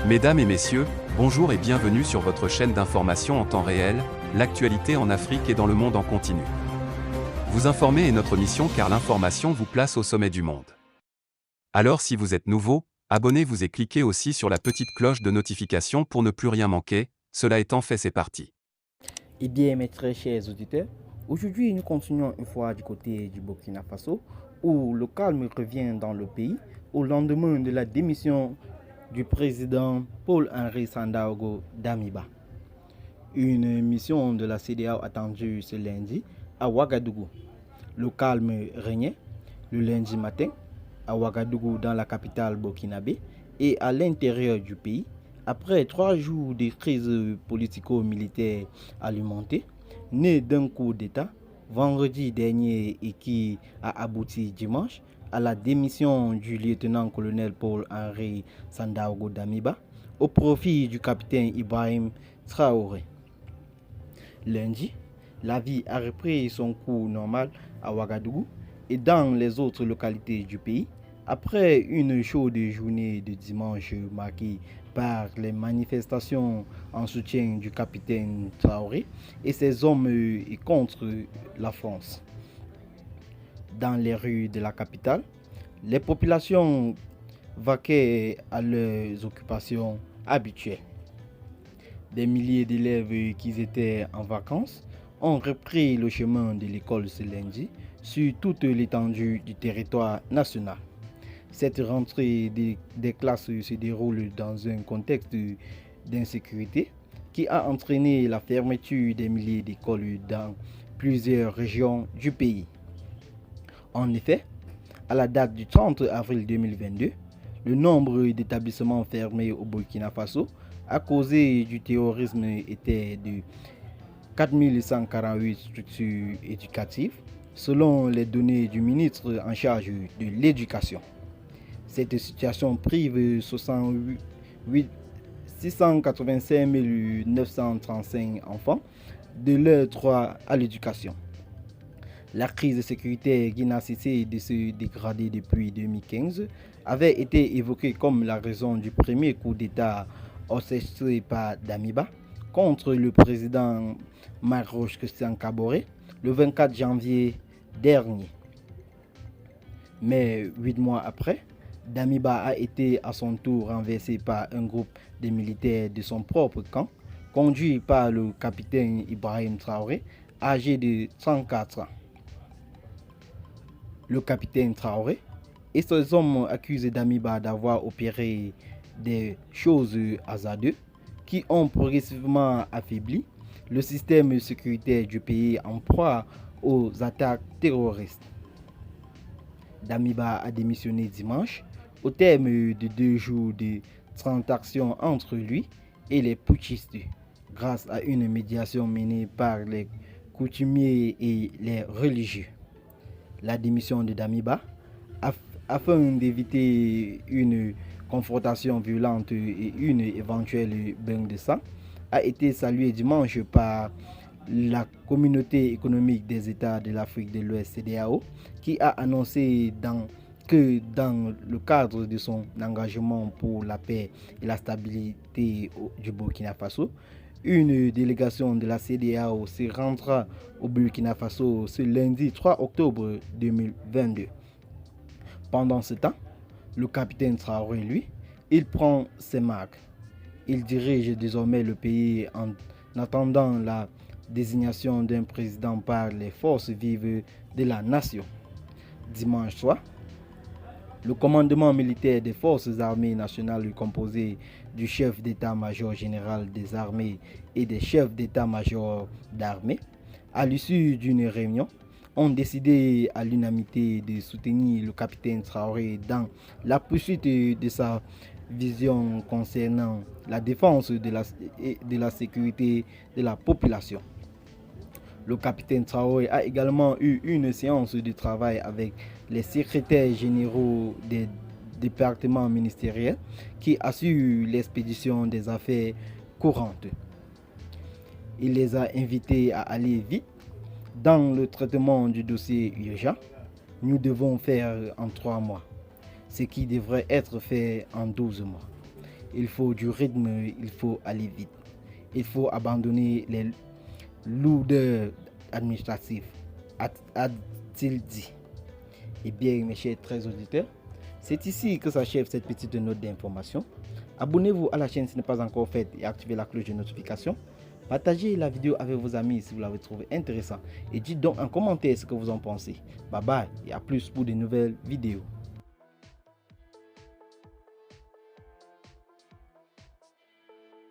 Mesdames et messieurs, bonjour et bienvenue sur votre chaîne d'information en temps réel, l'actualité en Afrique et dans le monde en continu. Vous informer est notre mission car l'information vous place au sommet du monde. Alors si vous êtes nouveau, abonnez-vous et cliquez aussi sur la petite cloche de notification pour ne plus rien manquer, cela étant fait c'est parti. Eh bien mes très chers auditeurs, aujourd'hui nous continuons une fois du côté du Burkina Faso où le calme revient dans le pays au lendemain de la démission du président Paul-Henri Sandaogo Damiba. Une mission de la CEDEAO attendue ce lundi à Ouagadougou. Le calme régnait le lundi matin à Ouagadougou dans la capitale burkinabé et à l'intérieur du pays après 3 jours de crise politico-militaire alimentée, née d'un coup d'État vendredi dernier et qui a abouti dimanche à la démission du lieutenant-colonel Paul-Henri Sandaogo Damiba au profit du capitaine Ibrahim Traoré. Lundi, la vie a repris son cours normal à Ouagadougou et dans les autres localités du pays après une chaude journée de dimanche marquée par les manifestations en soutien du capitaine Traoré et ses hommes et contre la France. Dans les rues de la capitale, les populations vaquaient à leurs occupations habituelles. Des milliers d'élèves qui étaient en vacances ont repris le chemin de l'école ce lundi sur toute l'étendue du territoire national. Cette rentrée des classes se déroule dans un contexte d'insécurité qui a entraîné la fermeture des milliers d'écoles dans plusieurs régions du pays. En effet, à la date du 30 avril 2022, le nombre d'établissements fermés au Burkina Faso à cause du terrorisme était de 4148 structures éducatives, selon les données du ministre en charge de l'éducation. Cette situation prive 685 935 enfants de leur droit à l'éducation. La crise sécuritaire qui n'a cessé de se dégrader depuis 2015 avait été évoquée comme la raison du premier coup d'État orchestré par Damiba contre le président Marc Christian Kaboré le 24 janvier dernier. Mais 8 mois après, Damiba a été à son tour renversé par un groupe de militaires de son propre camp, conduit par le capitaine Ibrahim Traoré, âgé de 34 ans. Le capitaine Traoré et ses hommes accusent Damiba d'avoir opéré des choses hasardeuses qui ont progressivement affaibli le système sécuritaire du pays en proie aux attaques terroristes. Damiba a démissionné dimanche au terme de 2 jours de transactions entre lui et les putschistes grâce à une médiation menée par les coutumiers et les religieux. La démission de Damiba, afin d'éviter une confrontation violente et une éventuelle bain de sang, a été saluée dimanche par la Communauté économique des États de l'Afrique de l'Ouest CEDEAO, qui a annoncé que dans le cadre de son engagement pour la paix et la stabilité du Burkina Faso, une délégation de la CEDEAO se rendra au Burkina Faso ce lundi 3 octobre 2022. Pendant ce temps, le capitaine Traoré, lui, il prend ses marques. Il dirige désormais le pays en attendant la désignation d'un président par les forces vives de la nation. Dimanche soir, le commandement militaire des forces armées nationales composé du chef d'état-major général des armées et des chefs d'état-major d'armée, à l'issue d'une réunion, ont décidé à l'unanimité de soutenir le capitaine Traoré dans la poursuite de sa vision concernant la défense de la sécurité de la population. Le capitaine Traoré a également eu une séance de travail avec les secrétaires généraux des départements ministériels qui assurent l'expédition des affaires courantes. Il les a invités à aller vite dans le traitement du dossier urgent. Nous devons faire en 3 mois, ce qui devrait être fait en 12 mois. Il faut du rythme, il faut aller vite. Il faut abandonner les lourdeurs administratives, a-t-il dit. Eh bien, mes chers très auditeurs, c'est ici que s'achève cette petite note d'information. Abonnez-vous à la chaîne si ce n'est pas encore fait et activez la cloche de notification. Partagez la vidéo avec vos amis si vous l'avez trouvé intéressant et dites donc en commentaire ce que vous en pensez. Bye bye et à plus pour de nouvelles vidéos.